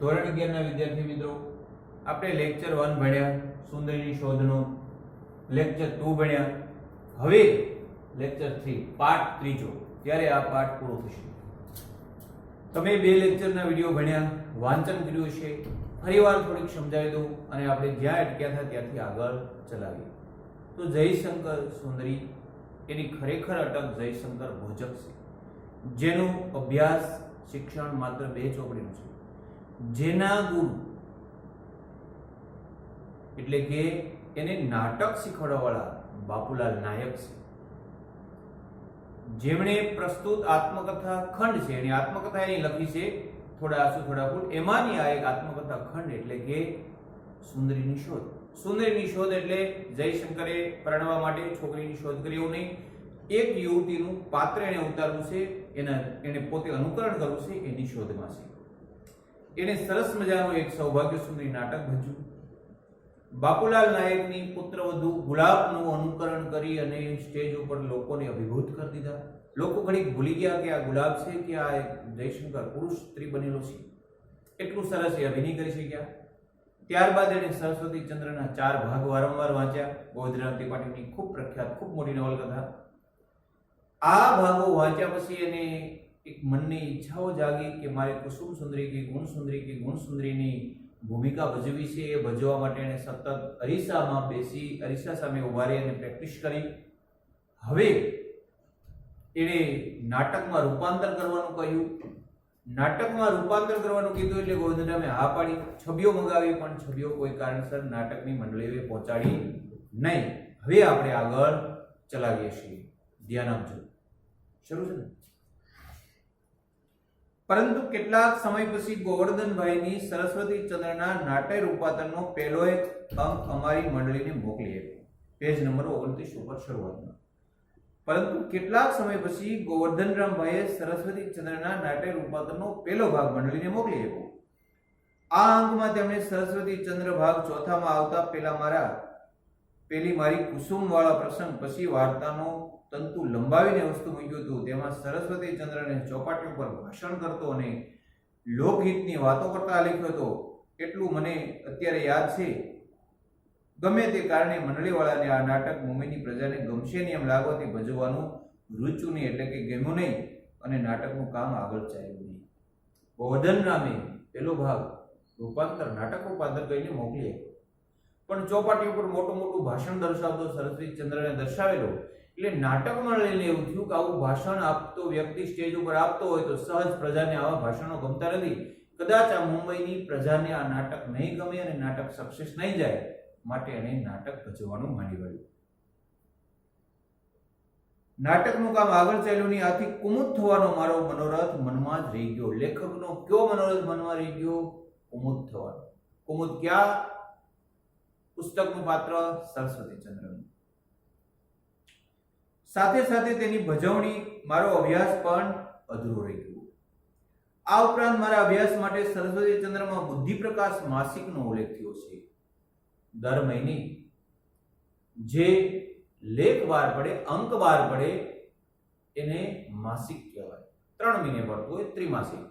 ધોરણ 11 ના વિદ્યાર્થી મિત્રો, આપણે લેક્ચર 1 ભણ્યા સુંદરીની શોધનો, લેક્ચર 2 ભણ્યા, હવે લેક્ચર 3 પાર્ટ ત્રીજો, ત્યારે આ પાઠ પૂરો થશે. તમે બે લેક્ચરના વિડિયો ભણ્યા, વાંચન કર્યું છે, ફરીવાર થોડીક સમજાવી દઉં અને આપણે જ્યાં અટક્યા હતા ત્યાંથી આગળ ચલાવીએ. તો જયશંકર સુંદરી એની ખરેખર અટક જયશંકર ભોજક છે, જેનું અભ્યાસ શિક્ષણ માત્ર 2 ચોપડીનું છે, જેના ગુરુ એટલે કે એને નાટક શીખવાડવાવાળા બાપુલાલ નાયક છે, જેમણે પ્રસ્તુત આત્મકથા ખંડ છે, એની આત્મકથા એની લખી છે થોડા આંસુ થોડા ફૂલ, એમાંની આ એક આત્મકથા ખંડ એટલે કે સુંદરીની શોધ. સુંદરીની શોધ એટલે જયશંકરે પરણવા માટે છોકરીની શોધ કરી એવું નહીં, એક યુવતીનું પાત્ર એને ઉતારવું છે, એને પોતે અનુકરણ કરવું છે, એની શોધમાં છે. એને સરસ મજાનું એક સૌભાગ્ય સુંદરી નાટક ભજ્યું. બાપુલાલ નાયકની પુત્રવધુ ગુલાબનું અનુકરણ કરી અને સ્ટેજ ઉપર લોકોને અભિભૂત કરી દીધા. લોકો ઘડીક ભૂલી ગયા કે આ ગુલાબ છે કે આ એક જયશંકર પુરુષ સ્ત્રી બનેલો છે. એટલું સરસ એ અભિનય કરી શક્યા. ત્યારબાદ એને સરસ્વતી ચંદ્રના 4 ભાગ વારંવાર વાંચ્યા. ગોવિંદરામ ત્રિપાઠીની ખૂબ પ્રખ્યાત ખૂબ મોટી નવલકથા. આ ભાગો વાંચ્યા પછી એને એક મનની ઈચ્છાઓ જાગી કે મારે કુસુમ સુંદરી કે ગુણ સુંદરીની ભૂમિકા ભજવી છે. એ ભજવવા માટે એને સતત અરીસામાં બેસી અરીસા સામે ઉભા રહી અને પ્રેક્ટિસ કરી. હવે એને નાટકમાં રૂપાંતર કરવાનું કહ્યું. નાટકમાં રૂપાંતર કરવાનું કીધું એટલે ગોવિંદરામે હા પાડી. છબીઓ મંગાવી, પણ છબીઓ કોઈ કારણસર નાટકની મંડળીએ પહોંચાડી નહીં. હવે આપણે આગળ ચલાવીએ છીએ. ધ્યાન આપજો. શરૂ છે ને? પરંતુ કેટલાક સમય પછી ગોવર્ધનભાઈની સરસ્વતી ચંદ્રના નાટ્ય રૂપાંતરનો પહેલો એક અંક અમારી મંડળીને મોકલી આપ્યો. પેજ નંબર 29 ઉપર શરૂઆતમાં. પરંતુ કેટલાક સમય પછી ગોવર્ધનરામભાઈએ સરસ્વતી ચંદ્રના નાટ્ય રૂપાંતરનો પહેલો ભાગ મંડળીને મોકલી આપ્યો. આ અંકમાં તેમણે સરસ્વતી ચંદ્ર ભાગ ચોથામાં આવતા પેલી મારી કુસુમ વાળા પ્રસંગ પછી વાર્તાનો તંતુ લંબાવીને વસ્તુ મૂક્યું હતું. તેમાં સરસ્વતી ચંદ્રને ચોપાટી ઉપર ભાષણ કરતો અને લોકહિતની વાતો કરતા લખ્યો હતો. એટલું મને અત્યારે યાદ છે. ગમે તે કારણે મંડળીવાળાને આ નાટક મુંબઈની પ્રજાને ગમશે નહીં એમ લાગવાથી ભજવવાનું રૂચ્યું નહીં, એટલે કે ગમ્યું નહીં અને નાટકનું કામ આગળ ચાલ્યું નહીં. ગોવર્ધનરામે પેલો ભાગ નાટક રૂપાંતર કરીને મોકલી આપ્યો. પણ ચોપાટી ઉપર મોટું ભાષણ દર્શાવતો સરસ્વતી ચંદ્રને દર્શાવેલો એટલે નાટકમાં લઈને એવું થયું કે આવું ભાષણ આપતો વ્યક્તિ સ્ટેજ ઉપર આપતો હોય તો સહજ પ્રજાને આવા ભાષણો ગમતા નથી. કદાચ આ મુંબઈની પ્રજાને આ નાટક નહીં ગમે અને નાટક સક્સેસ નહીં જાય, માટે એને નાટક ભજવવાનું માંડી વળ્યું. નાટકનું કામ આગળ ચાલ્યું નહીં. આથી કુમુદ થવાનો મારો મનોરથ મનમાં જ રહી ગયો. લેખકનો કયો મનોરથ મનમાં રહી ગયો? કુમુદ થવાનો. કુમુદ ક્યાં? પુસ્તકનું પાત્ર સરસ્વતી ચંદ્રનું. સાથે સાથે તેની ભજવણી મારો અભ્યાસ પણ અધૂરો રહી ગયો. આ ઉપરાંત મારા અભ્યાસ માટે સરસ્વતી ચંદ્રમાં બુદ્ધિ પ્રકાશ માસિકનો ઉલ્લેખ થયો છે. દર મહિને જે લેખ વાર પડે, અંક વાર પડે, એને માસિક કહેવાય. 3 મહિને પડતો હોય ત્રિમાસિક.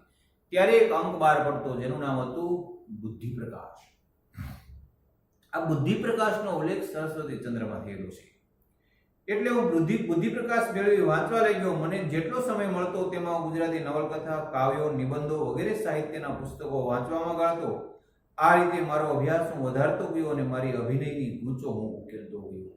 ત્યારે એક અંક વાર પડતો જેનું નામ હતું બુદ્ધિ પ્રકાશ. આ બુદ્ધિ પ્રકાશનો ઉલ્લેખ સરસ્વતી ચંદ્રમાં થયેલો છે. એટલે હું બુદ્ધિ પ્રકાશ મેળવી વાંચવા લઈ ગયો. મને જેટલો સમય મળતો તેમાં ગુજરાતી નવલકથા, કાવ્યો, નિબંધો વગેરે સાહિત્યના પુસ્તકો વાંચવામાં ગાળતો. આ રીતે મારો અભ્યાસ હું વધારતો ગયો અને મારી અભિનયની ગૂંચો હું ઉકેલતો ગયો.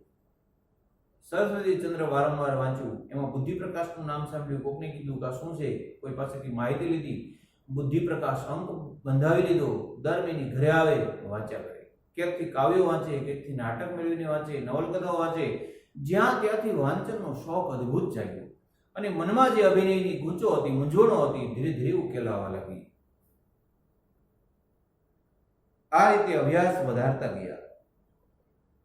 સરસ્વતી ચંદ્ર વારંવાર વાંચ્યું. એમાં બુદ્ધિ પ્રકાશનું નામ સાંભળ્યું. કોકને કીધું કે આ શું છે, કોઈ પાસેથી માહિતી લીધી. બુદ્ધિ પ્રકાશ અંક બંધાવી લીધો. દર મહિને ઘરે આવે વાંચ્યા કરે. ક્યાંકથી કાવ્યો વાંચે, ક્યાંકથી નાટક મેળવીને વાંચે, નવલકથાઓ વાંચે. જ્યાં ત્યાંથી વાંચનનો શોખ અદ્ભુત જાગ્યો અને મનમાં જે અભિનયની ગૂંચો હતી, મૂંઝવણો હતી, ધીરે ધીરે ઉકેલાવા લાગી. આ રીતે અભ્યાસ વધારતા ગયા.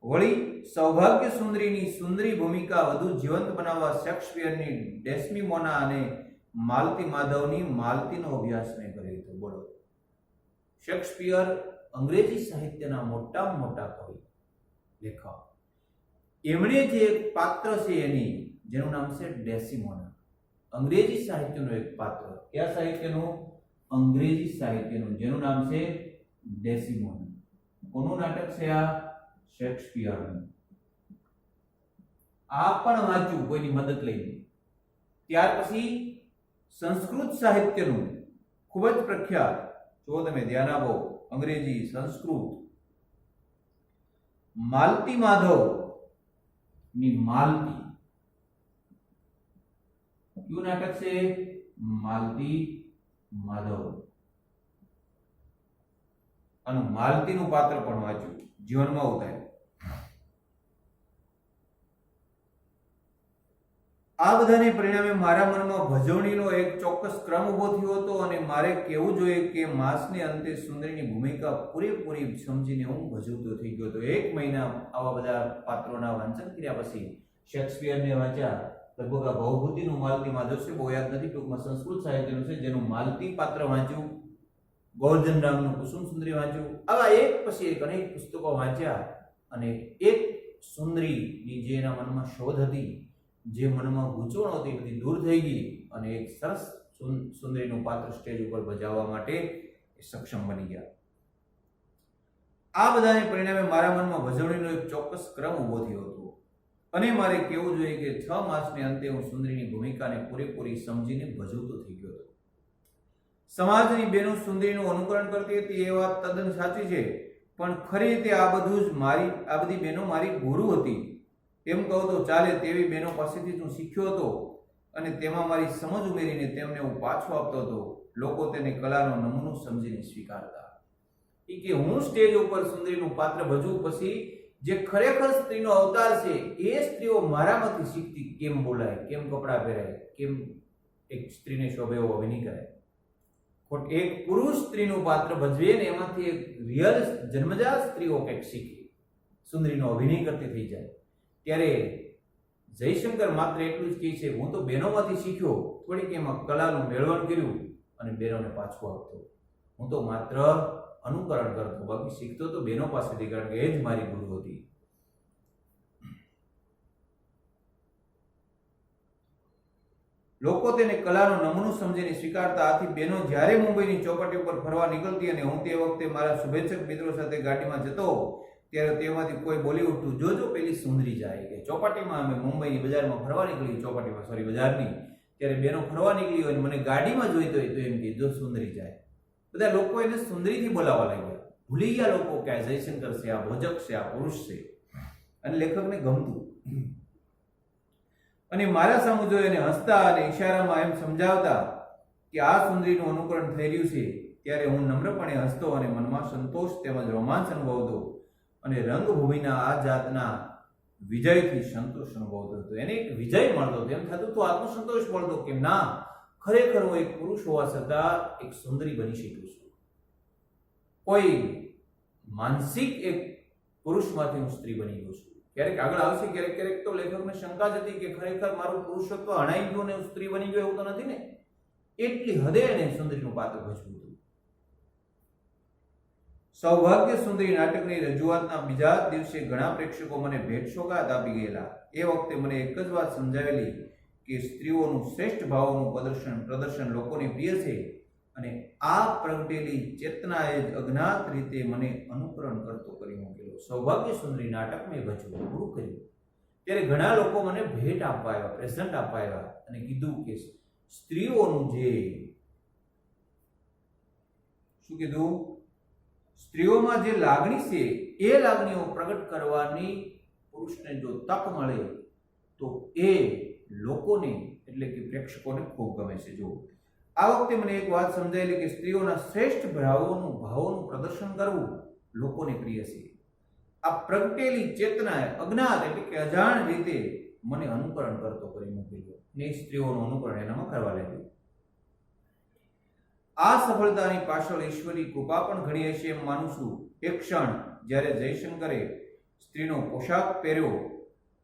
વળી સૌભાગ્ય સુંદરીની સુંદરી ભૂમિકા વધુ જીવંત બનાવવા શેક્સપિયરની ડેસ્મીમોના અને માલતી માધવની માલતીનો અભ્યાસ મેં કર્યો હતો. બોલો, શેક્સપિયર અંગ્રેજી સાહિત્યના મોટામાં મોટા કવિ, લેખક. એમણે જે એક પાત્ર છે એની, જેનું નામ છે ડેસ્મીમોના, અંગ્રેજી સાહિત્યનું એક પાત્ર. કયા સાહિત્યનું? અંગ્રેજી સાહિત્યનું, જેનું નામ છે ડેસિમોન્ડ. કોનું નાટક છે આ? શેક્સપિયરનું. આ પણ વાંચ્યું કોઈની મદદ લઈને. ત્યાર પછી સંસ્કૃત સાહિત્યનું ખૂબ જ પ્રખ્યાત, જો તમે ધ્યાન આપો, અંગ્રેજી સંસ્કૃત, માલતી માધવ ની માલતી. કયું નાટક છે? માલતી માધવ. અને માલતીનું પાત્ર પણ વાંચ્યું, જીવનમાં ઉતાર્યું. આ બધાને પરિણામે મારા મનમાં ભજવણીનો એક ચોક્કસ ક્રમ ઉભો થયો હતો અને મારે કહેવું જોઈએ કે માસને અંતે સુંદરીની ભૂમિકા પૂરેપૂરી સમજીને હું ભજવતો થઈ ગયો હતો. 1 મહિના આવા બધા પાત્રોના વાંચન કર્યા પછી શેક્સપિયરને વાંચ્યા. લગભગ આ ભવભૂતિનું માલતી માધવ છે, બહુ યાદ નથી, ટૂંકમાં સંસ્કૃત સાહિત્યનું છે, જેનું માલતી પાત્ર વાંચ્યું. ગોવર્ધન રામનું કુસુમ સુંદરી વાંચ્યું. આવા એક પછી એક અનેક પુસ્તકો વાંચ્યા અને એક સુંદરીની જે એના મનમાં શોધ હતી, જે મનમાં ગૂંચવણ હતી, બધી દૂર થઈ ગઈ અને એક સરસ સુંદરીનું પાત્ર સ્ટેજ ઉપર બજાવવા માટે સક્ષમ બની ગયા. આ બધાને પરિણામે મારા મનમાં ભજવણીનો એક ચોક્કસ ક્રમ ઉભો થયો હતો અને મારે કહેવું જોઈએ કે 6 માસને અંતે હું સુંદરીની ભૂમિકાને પૂરેપૂરી સમજીને ભજવતો થઈ ગયો હતો. સમાજની બહેનો સુંદરીનું અનુકરણ કરતી હતી એ વાત તદ્દન સાચી છે, પણ ખરી રીતે આ બધી બહેનો મારી ગુરુ હતી. એમ કહું તો ચાલે, તેવી બહેનો પાસેથી હું શીખ્યો હતો અને તેમાં મારી સમજ ઉમેરીને તેમને હું પાછો આપતો હતો. લોકો તેને કલાનો નમૂનો સમજીને સ્વીકારતા. એ કે હું સ્ટેજ ઉપર સુંદરીનું પાત્ર ભજવું પછી જે ખરેખર સ્ત્રીનો અવતાર છે એ સ્ત્રીઓ મારામાંથી શીખતી. કેમ બોલાય, કેમ કપડાં પહેરાય, કેમ એક સ્ત્રીને શોભે એવો અભિનય કરાય. એક પુરુષ સ્ત્રીનું પાત્ર ભજવે ને એમાંથી એક રિયલ જન્મજાત સ્ત્રીઓ કંઈક શીખે, સુંદરીનો અભિનય કરતી થઈ જાય. ત્યારે જયશંકર માત્ર એટલું જ કહે છે, હું તો બહેનોમાંથી શીખ્યો, થોડીક એમાં કલાનું મેળવણ કર્યું અને બહેનોને પાછું આપતો. હું તો માત્ર અનુકરણ કરતો, બાકી શીખતો તો બહેનો પાસેથી, કારણ કે એ જ મારી ગુરુ હતી. લોકો તેને કલાનો નમૂનો સમજીને સ્વીકારતા. આથી બહેનો જ્યારે મુંબઈની ચોપાટી ઉપર ફરવા નીકળતી અને હું તે વખતે મારા શુભેચ્છક મિત્રો સાથે ગાડીમાં જતો, ત્યારે તેમાંથી કોઈ બોલી ઉઠતું, જોજો પેલી સુંદરી જાય. કે ચોપાટીમાં અમે મુંબઈની બજારમાં ફરવા નીકળી, બજારની, ત્યારે બહેનો ફરવા નીકળી હોય મને ગાડીમાં જોઈતો હોય તો એમ કે જો સુંદરી જાય. બધા લોકો એને સુંદરીથી બોલાવવા લાગ્યા. ભૂલી ગયા લોકો કે આ જયશંકર છે, આ ભોજક છે, આ પુરુષ છે. અને લેખકને ગમતું અને મારા સામુ જોઈ અને હસતા અને ઈશારામાં એમ સમજાવતા કે આ સુંદરીનું અનુકરણ થઈ રહ્યું છે. ત્યારે હું નમ્રપણે હસતો અને મનમાં સંતોષ તેમજ રોમાંચ અનુભવતો અને રંગભૂમિના આ જાતના વિજયથી સંતોષ અનુભવતો હતો. એને એક વિજય મળતો હતો, એમ થતું તો આત્મસંતોષ મળતો કે ના, ખરેખર હું એક પુરુષ હોવા છતાં એક સુંદરી બની શકું છું. કોઈ માનસિક એક પુરુષમાંથી હું સ્ત્રી બની ગયો છું. ક્યારેક આગળ આવશે, ક્યારેક તો લેખકને શંકા જ હતી કે ખરેખર મારું પુરુષત્વ હણાઈ ગયું ને હું સ્ત્રી બની ગયો, એવું તો નથી ને. એટલી હદે એને સુંદરીનું પાત્ર ભજવું હતું. સૌભાગ્ય સુંદરી નાટકની રજૂઆતના બીજા દિવસે ઘણા પ્રેક્ષકો મને ભેટ સોગાદ આપી ગયેલા. એ વખતે મને એક જ વાત સમજાવેલી કે સ્ત્રીઓનું શ્રેષ્ઠ ભાવોનું પ્રદર્શન લોકોને પ્રિય છે અને આ પ્રગટેલી ચેતનાએ જ અજ્ઞાત રીતે મને અનુકરણ કરતો કરી મૂકેલો. સૌભાગ્ય સુંદરી નાટક મેં ભજવું પૂરું કર્યું ત્યારે ઘણા લોકો મને ભેટ આપવા આવ્યા, પ્રેઝન્ટ આપવા આવ્યા અને કીધું કે સ્ત્રીઓનું જે શું કીધું, સ્ત્રીઓમાં જે લાગણી છે એ લાગણીઓ પ્રગટ કરવાની પુરુષને જો તક મળે તો એ લોકોને એટલે કે પ્રેક્ષકોને ખૂબ ગમે છે. જો આ વખતે મને એક વાત સમજાયેલી કે સ્ત્રીઓના શ્રેષ્ઠ ભાવોનું પ્રદર્શન કરવું લોકોને પ્રિય છે. આ પ્રગટેલી ચેતનાએ અજ્ઞાત એટલે કે અજાણ રીતે મને અનુકરણ કરતો કરી મૂકેલો ને સ્ત્રીઓનું અનુકરણ એનામાં કરવા લાગ્યું. આ સફળતાની પાછળ ઈશ્વરી કૃપા પણ ઘણી હશે એમ માનું છું. એક ક્ષણ જ્યારે જયશંકરે સ્ત્રીનો પોશાક પહેર્યો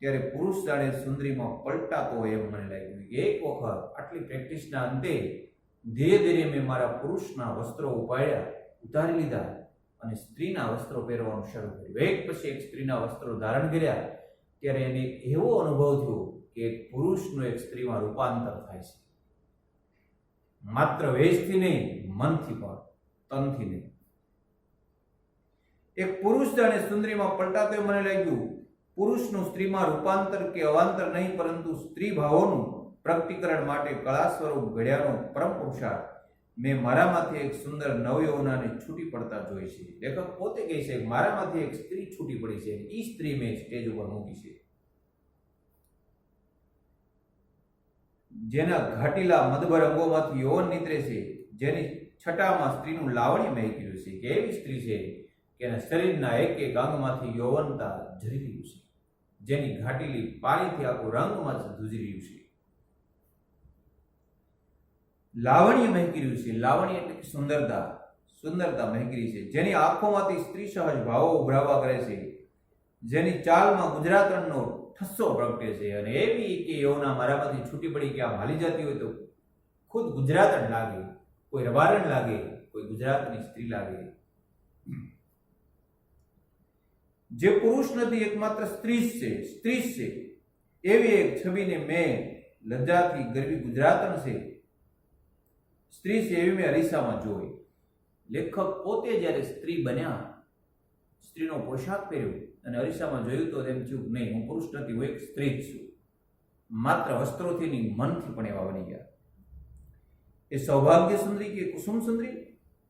ત્યારે પુરુષ જાણે સુંદરીમાં પલટાતો હોય એમ મને લાગ્યું. એક વખત આટલી પ્રેક્ટિસના અંતે ધીરે ધીરે મેં મારા પુરુષના વસ્ત્રો ઉતારી લીધા અને સ્ત્રીના વસ્ત્રો પહેરવાનું શરૂ કર્યું. એક પછી એક સ્ત્રીના વસ્ત્રો ધારણ કર્યા ત્યારે એને એવો અનુભવ થયો કે એક પુરુષનું એક સ્ત્રીમાં રૂપાંતર થાય છે. માત્ર વેશથી નહીં, મનથી પણ, તનથી નહીં. એક પુરુષ અને સુંદરીમાં પલટાતો મને લાગ્યું, પુરુષનું સ્ત્રીમાં રૂપાંતર કે અવાંતર નહીં, પરંતુ સ્ત્રી ભાવોનું પ્રકટીકરણ માટે કળા સ્વરૂપ ઘડ્યાનો પરમ પુરુષાર્થ મેં મારામાંથી એક સુંદર નવયૌવનાને છૂટી પડતા જોઈ છે. લેખક પોતે કહે છે કે મારામાંથી એક સ્ત્રી છૂટી પડી છે, એ સ્ત્રી મેં સ્ટેજ ઉપર મૂકી છે. જેના ઘાટીલા મદભર અંગોમાંથી યૌવન નીતરે છે, જેની છટામાં સ્ત્રીનું લાવણ્ય મહેક્યું છે, કે એવી સ્ત્રી છે કે એના શરીરના એક એક અંગમાંથી યૌવનતા ઝરી રહ્યું છે, જેની ઘાટીલી પાણીથી આખું રંગમાં ધૂજી રહ્યું છે. લાવણ્ય મહેકી રહ્યું છે. લાવણ્ય એટલે કે સુંદરતા, સુંદરતા મહેકી રહી છે, જેની આંખોમાંથી સ્ત્રી સહજ ભાવો ઉભરાવા કરે છે, જેની ચાલમાં ગુજરાતણનો ઠસ્સો પ્રગટે છે. અને એવી કે યૌવના મારામાંથી છૂટી પડી કે આમ હાલી જતી હોય તો ખુદ ગુજરાતણ લાગે, કોઈ રવારણ લાગે, કોઈ ગુજરાતની સ્ત્રી લાગે. જે પુરુષ નથી, એકમાત્ર સ્ત્રી જ છે, સ્ત્રી જ છે, એવી એક છબીને મેં લજ્જાથી ગરવી ગુજરાતણ છે, સ્ત્રી છે એવી મેં અરીસામાં જોઈ. લેખક પોતે જ્યારે સ્ત્રી બન્યા, સ્ત્રીનો પોશાક પહેર્યો અને અરીસામાં જોયું તો તેમ થયું નહીં, હું પુરુષ નથી, હું એક સ્ત્રી જ છું. માત્ર વસ્ત્રોથી નહીં, મનથી પણ એવા બની ગયા. એ સૌભાગ્ય સુંદરી કે કુસુમ સુંદરી?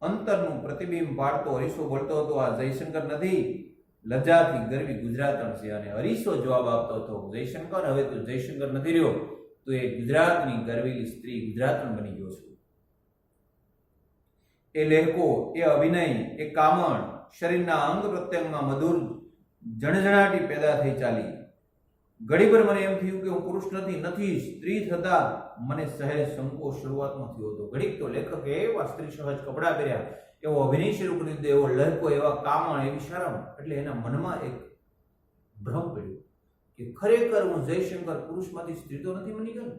અંતરનું પ્રતિબિંબ પાડતો અરીસો બોલતો હતો, આ જયશંકર નથી, લજ્જાથી ગરવી ગુજરાતણ છે. અને અરીસો જવાબ આપતો હતો, જયશંકર, હવે તો જયશંકર નથી રહ્યો, તો એ ગુજરાતની ગરવેલી સ્ત્રી ગુજરાતણ બની ગયો છું. એ લહેકો, એ અભિનય, એ કામણ, શરીરના અંગ પ્રત્યંગમાં મધુર જણજણાટી પેદા થઈ ચાલી. ઘડીભર મને એમ થયું કે હું પુરુષ નથી, સ્ત્રી થતા મને સહેજ સંકોચ શરૂઆતમાં થયો હતો. ઘડીક તો લેખકે એવા સ્ત્રી સહજ કપડાં પહેર્યા, એવો અભિનય શરૂ કરી દીધો, એવો લહેકો, એવા કામણ, એવી શરમ, એટલે એના મનમાં એક ભ્રમ પડ્યો કે ખરેખર હું જયશંકર પુરુષમાંથી સ્ત્રી તો નથી બની ગયો ને,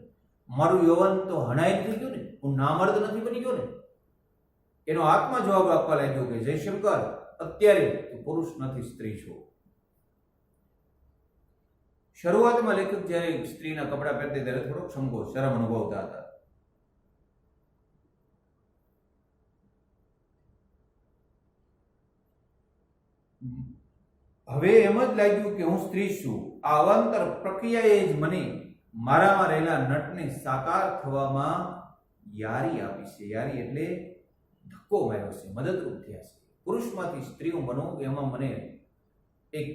મારું યૌવન તો હણાઈ નથી ગયું ને, હું નામર્દ નથી બની ગયો ને. એનો આત્મા જવાબ આપવા લાગ્યો કે જયશંકર, અત્યારે તું પુરુષ નથી, સ્ત્રી છો. શરૂઆતમાં લેખક જ્યારે સ્ત્રીના કપડા પહેરતા ત્યારે થોડોક સંકોચ, શરમ અનુભવતા હતા. હવે એમ જ લાગ્યું કે હું સ્ત્રી છું. આ અવાંતર પ્રક્રિયાએ જ મને મારામાં રહેલા નટને સાકાર થવામાં યારી આપી છે. યારી એટલે ધક્કો માર્યો છે, મદદરૂપ થયા છે. પુરુષમાંથી સ્ત્રી હું બનવું, એમાં મને એક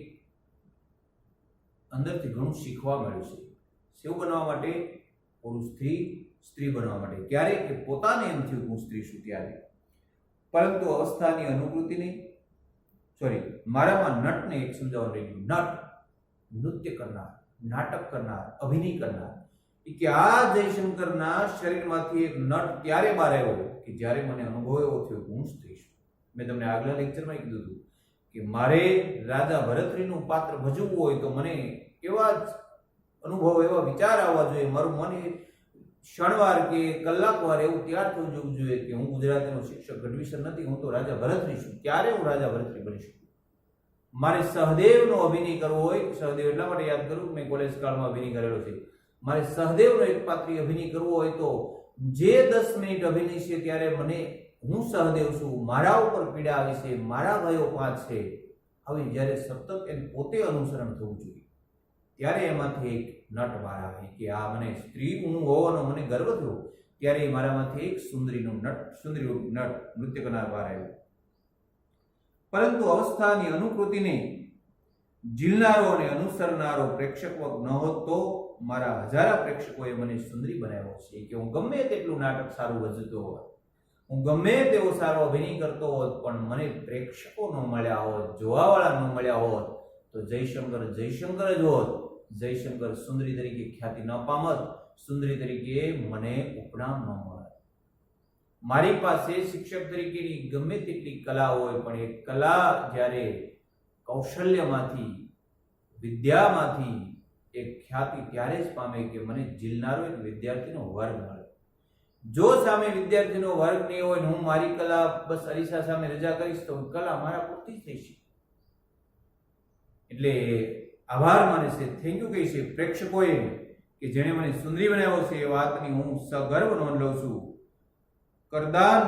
અંદરથી ઘણું શીખવા મળ્યું છે. શું બનવા માટે? પુરુષથી સ્ત્રી બનવા માટે. ક્યારે? કે પોતાને એમ થયું હું સ્ત્રી છું ત્યારે. પરંતુ અવસ્થાની અનુભૂતિ નહીં, મારામાં નટને એક સમજાવવાનું રહ્યું. નટ, નૃત્ય કરનાર, નાટક કરનાર, અભિનય કરનાર. કે આ જયશંકરના શરીરમાંથી એક નટ ત્યારે બહાર આવ્યો કે જ્યારે મને અનુભવ એવો થયો કે હું સ્ત્રી છું. મેં તમને આગલા લેક્ચરમાં કીધું હતું કે મારે રાજા ભરતરીનું પાત્ર ભજવવું હોય તો મને એવા જ અનુભવ, એવા વિચાર આવવા જોઈએ, મારું મન ક્ષણવાર કે કલાકવાર એવું તૈયાર થવું જવું જોઈએ કે હું ગુજરાતીનો શિક્ષક ગઢવીસર નથી, હું તો રાજા ભરતરી છું. ત્યારે હું રાજા ભરતરી બની શકું. મારે સહદેવનો અભિનય કરવો હોય, સહદેવ એટલા માટે યાદ કરું કે મેં કોલેજ કાળમાં અભિનય કરેલો છે. મારે સહદેવનો એક પાત્રી અભિનય કરવો હોય તો જે 10 મિનિટ અભિનય છે ત્યારે મને હું સહદેવ છું, મારા ઉપર પીડા આવી છે, મારા ભયો 5 છે, હવે જ્યારે સતત એને પોતે અનુસરણ થવું જોઈએ ત્યારે એમાંથી એક નટ બહાર આવે કે આ મને સ્ત્રી હું હોવાનો મને ગર્વ થયો. ત્યારે મારામાંથી એક સુંદરી નટ નૃત્ય કરનાર બહાર આવ્યો. પરંતુ અવસ્થાની અનુકૃતિને ઝીલનારો અને અનુસરનારો પ્રેક્ષક ન હોત તો મારા હજારા પ્રેક્ષકોએ મને સુંદરી બનાવ્યો છે. કે હું ગમે તેટલું નાટક સારું ભજવતો હોત, હું ગમે તેવો સારો અભિનય કરતો હોત, પણ મને પ્રેક્ષકો ન મળ્યા હોત, જોવાવાળા ન મળ્યા હોત તો જયશંકર જ હોત. જયશંકર સુંદરી તરીકે ખ્યાતિ ન પામત, સુંદરી તરીકે મને ઉપનામ ન મળત. મારી પાસે શિક્ષક તરીકેની ગમે તેટલી કલા હોય, પણ એ કલા જ્યારે કૌશલ્યમાંથી, વિદ્યામાંથી એક ખ્યાતિ ત્યારે જ પામે કે મને ઝીલનારો એક વિદ્યાર્થીનો વર્ગ મળે. જો સામે વિદ્યાર્થીનો વર્ગ નહીં હોય, હું મારી કલા બસ અરીસા સામે રજા કરીશ તો કલા મારા પૂરતી જ થઈ છે. એટલે આભાર માને છે, થેન્ક યુ કહી છે પ્રેક્ષકોએ કે જેણે મને સુંદરી બનાવ્યો છે. એ વાતની હું સગર્વ નોંધ લઉં છું. કદરદાન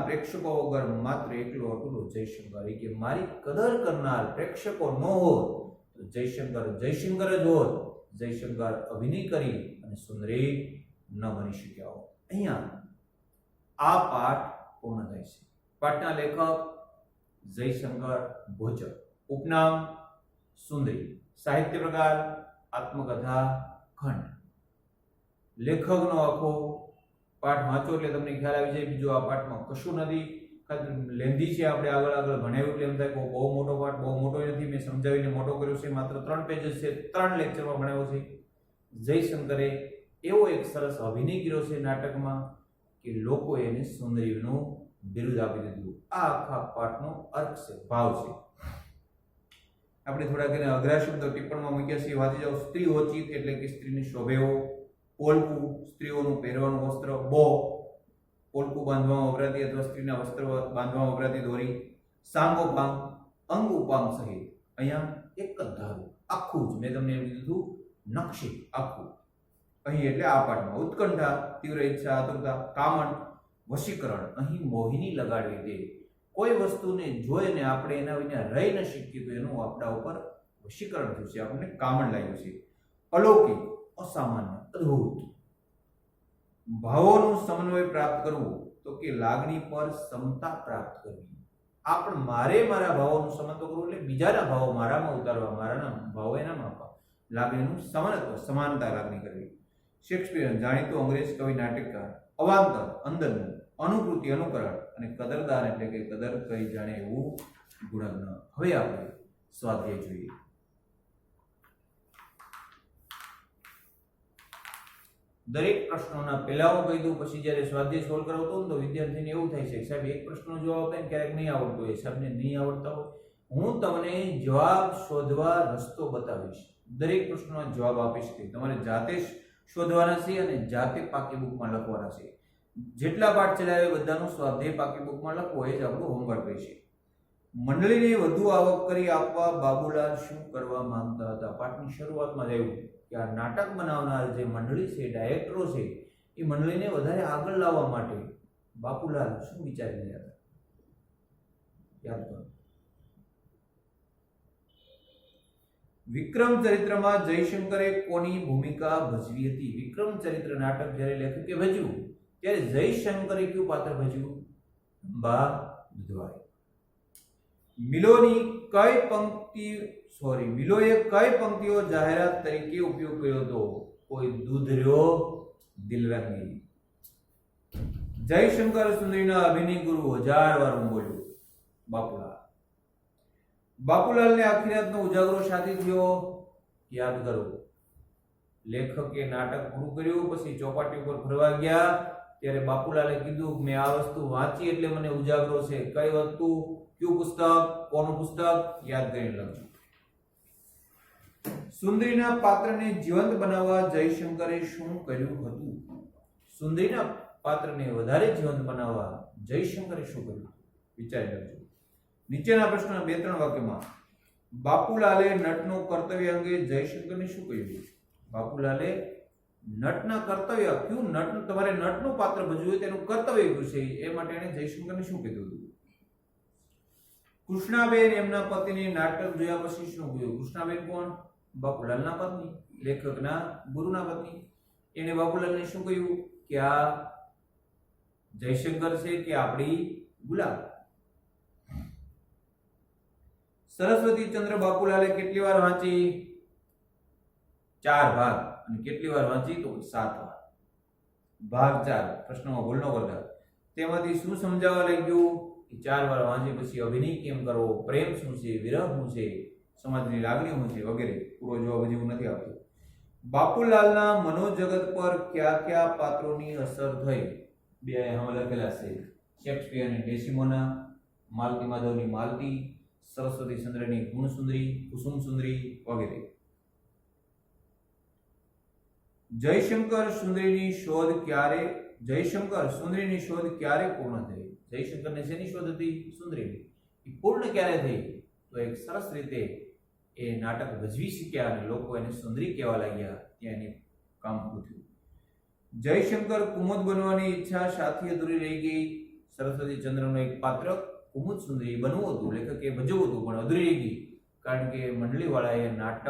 પ્રેક્ષકો વગર માત્ર એકલો અટલો જયશંકર. એ કે મારી કદર કરનાર પ્રેક્ષકો ન હોત તો જયશંકર જયશંકર જ હોત. જયશંકર અભિનય કરી અને સુંદરી ન બની શક્યા હોત. અહીંયા આ પાઠ પૂર્ણ થાય છે. પાઠના લેખક જયશંકર ભોજક, ઉપનામ સુંદરી, સાહિત્ય પ્રકાર આત્મકથા ખંડ. લેખકનો આખો પાઠ વાંચો એટલે તમને ખ્યાલ આવી જાય. બીજું આ પાઠમાં કશું નથી, લેન્ધી છે. આપણે આગળ ભણાવ્યું એટલે એમ થાય કે બહુ મોટો પાઠ, બહુ મોટો નથી. મેં સમજાવીને મોટો કર્યો છે. માત્ર 3 પેजेस છે, 3 લેક્ચરમાં ભણાવ્યો છે. જયશંકરે એવો એક સરસ અભિનય કર્યો છે નાટકમાં કે લોકો એને સુંદરીનું બિરુદ આપી દીધું. આ આખા પાઠનો અર્થ છે, ભાવ છે. આપણે થોડાક એને અઘરા શબ્દો ટિપ્પણમાં મૂક્યા છે, વાંચી જાઓ. સ્ત્રીઓચિત એટલે કે સ્ત્રીને શોભેવો. પોલકું સ્ત્રીઓનું પહેરવાનું વસ્ત્ર. બો પોલકું બાંધવામાં વપરાતી અથવા સ્ત્રીના વસ્ત્ર બાંધવામાં વપરાતી દોરી. સાંગોપાંગ અંગ ઉપાંગ સહિત. અહીંયા એક જ ધારું આખું જ મેં તમને એમ કીધું નકશી આખું. અહીં એટલે આ પાઠમાં ઉત્કંઠા, તીવ્ર ઈચ્છા, આતુરતા, કામણ, વશીકરણ. અહીં મોહિની લગાડવી દે. કોઈ વસ્તુને જોઈને આપણે એના વિના રહી ન શકીએ તો એનું આપણા ઉપર વશીકરણ થયું છે, આપણને કામણ લાગ્યું છે. અલૌકિક, અસામાન્ય, અદ્ભુત. ભાવોનું સમન્વય પ્રાપ્ત કરવું તો કે લાગણી પર સમતા પ્રાપ્ત કરવી. આ પણ મારા ભાવોનું સમત્વ કરવું એટલે બીજાના ભાવો મારામાં ઉતારવા, મારાના ભાવો એનામાં આપવા. લાગણીનું સમાનત્વ, સમાનતા લાગણી કરવી. શેક્સપિયર જાણીતો અંગ્રેજ કવિ નાટકકાર. અવાંતર અંદરનું, અનુકૃતિ અનુકરણ અને કદરદાન એટલે કે કદર કઈ જાણે એવું ગુણજ્ઞ. હવે આપણે સ્વાધ્યાય જોઈએ. દરેક પ્રશ્નોના પહેલા હું કહી દઉં, પછી જ્યારે સ્વાધ્યાય સોલ્વ કરાવતો ને તો વિદ્યાર્થીને એવું થાય છે કે સાહેબ એક પ્રશ્નનો જવાબ આપે ને ક્યારેક નહીં આવડતો હોય, સાહેબને નહીં આવડતા હોય. હું તમને જવાબ શોધવા રસ્તો બતાવીશ. દરેક પ્રશ્નનો જવાબ આપીશ કે તમારે જાતે જ શોધવાના છે અને જાતે પાકી બુકમાં લખવાના છે. જેટલા પાઠ ચલાવે બધાનું સ્વાધ્યાય પાકી બુકમાં લખવો એ જ આપણું હોમવર્ક રહેશે. મંડળીને વધુ આવક કરી આપવા બાબુલાલ શું કરવા માંગતા હતા? પાઠની શરૂઆતમાં જ આવ્યું કે આ નાટક બનાવનાર જે મંડળી છે, ડાયરેક્ટરો છે, એ મંડળીને વધારે આગળ લાવવા માટે બાપુલાલ શું વિચારી રહ્યા હતા? યાદ કરો. વિક્રમ ચરિત્રમાં જયશંકરે કોની ભૂમિકા ભજવી હતી? વિક્રમ ચરિત્ર નાટક જ્યારે લેખકે ભજવ્યું ત્યારે જયશંકરે કયું પાત્ર ભજવ્યું? બા દુધવાઈ. મિલોએ કઈ પંક્તિઓ જાહેરાત તરીકે ઉપયોગ કર્યો હતો? કોઈ દૂધ રહ્યો દિલરંગી. જયશંકર સુંદરીના અભિનય ગુરુ 1000 વાર હું બોલ્યો. બાપુલાલ. બાપુલાલને આખી રાતનો ઉજાગરો શાથી થયો? યાદ કરો. લેખકે નાટક પૂરું કર્યું, પછી ચોપાટી ઉપર ફરવા ગયા ત્યારે બાપુલાલે કીધું મેં આ વસ્તુ વાંચી એટલે મને ઉજાગરો છે. કઈ વસ્તુ, કયું પુસ્તક, કોનું પુસ્તક? યાદ કરીને લખજો. સુંદરીના પાત્રને જીવંત બનાવવા જયશંકરે શું કર્યું હતું? સુંદરીના પાત્રને વધારે જીવંત બનાવવા જયશંકરે શું કર્યું? વિચારી લેજો. નીચેના પ્રશ્ન 2-3 વાક્યમાં બાપુલાલે નટનું કર્તવ્ય અંગે જયશંકરને શું કહ્યું? બાપુલાલે નટના કર્તવ્ય, કયું નટ, તમારે નટનું પાત્ર ભજવું હોય તેનું કર્તવ્ય કયું છે એ માટે એને જયશંકરને શું કીધું હતું? કૃષ્ણાબેન એમના પતિને નાટક જોયા પછી શું કહ્યું? કૃષ્ણાબેન કોણ? બાપુલાલના પત્ની, લેખકના ગુરુના પત્ની. એને બાપુલાલને શું કહ્યું કે આ જયશંકર છે કે આપણી ગુલાબ? સરસ્વતી ચંદ્ર બાપુલાલે કેટલી વાર વાંચી? 4 ભાગ. અને કેટલી વાર વાંચી? તો 7 વાર. ભાગ 4. પ્રશ્નમાં ભૂલ ન કરતા. તેમાંથી શું સમજાવવા લાગ્યું? 4 વાર વાંચી પછી અભિનય કેમ કરવો, પ્રેમ શું છે, વિરહ શું છે, સમાજની લાગણી શું છે વગેરે. પૂરો જવાબ જેવું નથી આવતું. બાપુલાલના મનોજગત પર કયા કયા પાત્રોની અસર થઈ? 2 અહીંયા લખેલા છે. શેક્સપિયરની ડેસિમોના, માલતી માધવની માલતી, સરસ્વતી ચંદ્રની ગુણસુંદરી, કુસુમ સુંદરી વગેરે. જયશંકર સુંદરીની શોધ ક્યારે પૂર્ણ થઈ? જયશંકરને શેની શોધ હતી? સુંદરીની. એ પૂર્ણ ક્યારે થઈ? તો એક સરસ રીતે એ નાટક ભજવી શક્યા અને લોકો એને સુંદરી કહેવા લાગ્યા, ત્યાં એને કામ પૂરું થયું. જયશંકર કુમુદ બનવાની ઈચ્છા સાથી અધૂરી રહી ગઈ. સરસ્વતી ચંદ્રનો એક પાત્ર કુમુદ સુંદરી બનવું હતું, લેખકે ભજવવું હતું, પણ અધૂરી રહી ગઈ કારણ કે મંડળીવાળાએ નાટક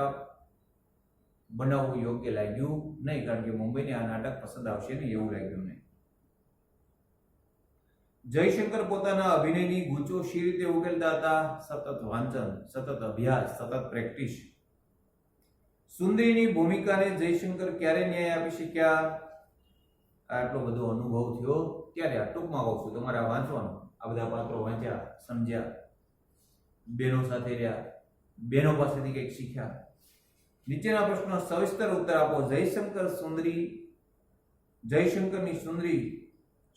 બનાવવું યોગ્ય લાગ્યું નહીં, કારણ કે મુંબઈને આ નાટક પસંદ આવશે ને એવું લાગ્યું નહીં. જયશંકર પોતાના અભિનયની ગૂંચો શી રીતે ઉકેલતા હતા? સતત વાંચન, સતત અભ્યાસ, સતત પ્રેક્ટિસ. સુંદરીની ભૂમિકાને જયશંકર ક્યારે ન્યાય આપી શક્યા? આટલો બધો અનુભવ થયો ત્યારે. આ ટૂંકમાં કહું છું, તમારે વાંચવાનું. આ બધા પાત્રો વાંચ્યા, સમજ્યા, બહેનો સાથે રહ્યા, બહેનો પાસેથી કંઈક શીખ્યા. નીચેના પ્રશ્નો સવિસ્તર ઉત્તર આપો. જયશંકરની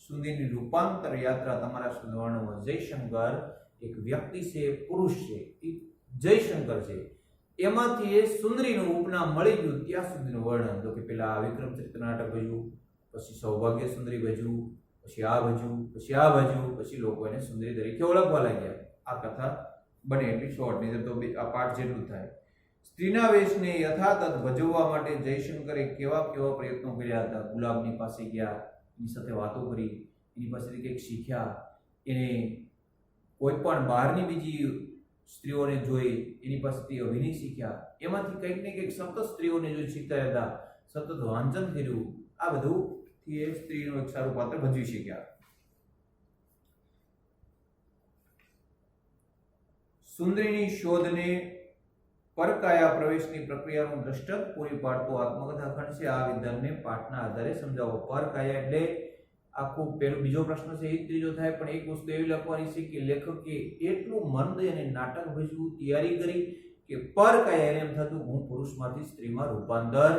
સુંદરીની રૂપાંતર યાત્રા તમારા સુધી વર્ણવો. જયશંકર એક વ્યક્તિ છે, પુરુષ છે, એ જયશંકર છે. એમાંથી એ સુંદરીનું ઉપનામ મળી ગયું ત્યાં સુધીનું વર્ણન. તો કે પેલા વિક્રમચરિત્ર નાટક ભજવું, પછી સૌભાગ્ય સુંદરી ભજવું, પછી આ ભજવું, પછી આ ભજવું, પછી લોકો એને સુંદરી તરીકે ઓળખવા લાગ્યા. આ કથા બને એટલી શોર્ટ, નહીં તો આ પાઠ જેટલું થાય. સ્ત્રીના વેશને યથાતથ ભજવવા માટે જયશંકરે કેવા કેવા પ્રયત્નો કર્યા હતા? ગુલાબની પાસે ગયા, એની સાથે વાતો કરી, એની પાસેથી કંઈક શીખ્યા, એને કોઈ પણ બહારની બીજી સ્ત્રીઓને જોઈ એની પાસેથી અભિનય શીખ્યા, એમાંથી કંઈક ને કંઈક સતત સ્ત્રીઓને જોઈ શીખતા હતા, સતત વાંચન કર્યું. આ બધું થી એ સ્ત્રીનું એક સારું પાત્ર ભજવી શક્યા. સુંદરીની શોધને પરકાયા પ્રવેશની પ્રક્રિયાનું દ્રષ્ટાંત પૂરી પાડતો આત્મકથા ખંડ છે. આ વિધાનને પાઠના આધારે સમજાવો. પરકાયા એટલે આખું પેલો બીજો પ્રશ્ન છે, એ ત્રીજો થાય. પણ એક વસ્તુ એવી લખવાની છે કે લેખકે એટલું મન દઈ અને નાટક ભજવું તૈયારી કરી કે પરકાયા એને એમ થતું હું પુરુષમાંથી સ્ત્રીમાં રૂપાંતર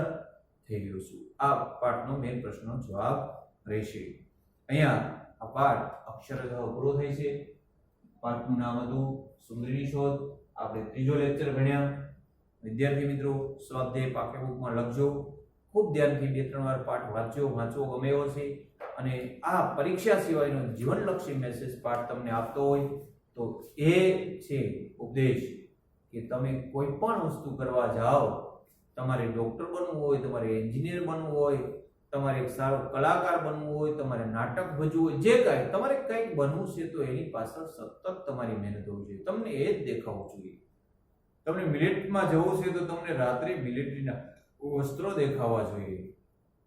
થઈ ગયો છું. આ પાઠનો મેઇન પ્રશ્નનો જવાબ રહેશે. અહીંયા આ પાઠ અક્ષરશઃ પૂરો થાય છે. પાઠનું નામ હતું સુંદરીની શોધ. આપણે ત્રીજો લેક્ચર ભણ્યા. વિદ્યાર્થી મિત્રો, સ્વાધ્યાય પાઠ્યપુસ્તકમાં લખજો. ખૂબ ધ્યાનથી 2-3 વાર પાઠ વાંચવો ગમે એવો છે. અને આ પરીક્ષા સિવાયનો જીવનલક્ષી મેસેજ પાઠ તમને આપતો હોય તો એ છે ઉપદેશ કે તમે કોઈ પણ વસ્તુ કરવા જાઓ, તમારે ડોક્ટર બનવું હોય, તમારે એન્જિનિયર બનવું હોય, તમારે એક સારો કલાકાર બનવું હોય, તમારે નાટક ભજવું હોય, જે કાંઈ તમારે કંઈક બનવું છે તો એની પાછળ સતત તમારી મહેનત હોવી જોઈએ. તમને એ જ દેખાવું જોઈએ. તમને મિલિટરીમાં જવું છે તો તમને રાત્રે મિલિટરીના વસ્ત્રો દેખાવા જોઈએ,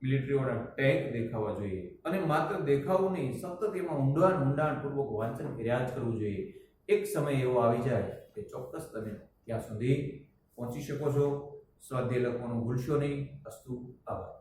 મિલિટરીવાળા ટેન્ક દેખાવા જોઈએ. અને માત્ર દેખાવું નહીં, સતત એમાં ઊંડાણપૂર્વક વાંચન કર્યા જ કરવું જોઈએ. એક સમય એવો આવી જાય કે ચોક્કસ તમે ત્યાં સુધી પહોંચી શકો છો. સ્વાધ્યાય લખવાનું ભૂલશો નહીં. અસ્તુ. આભાર.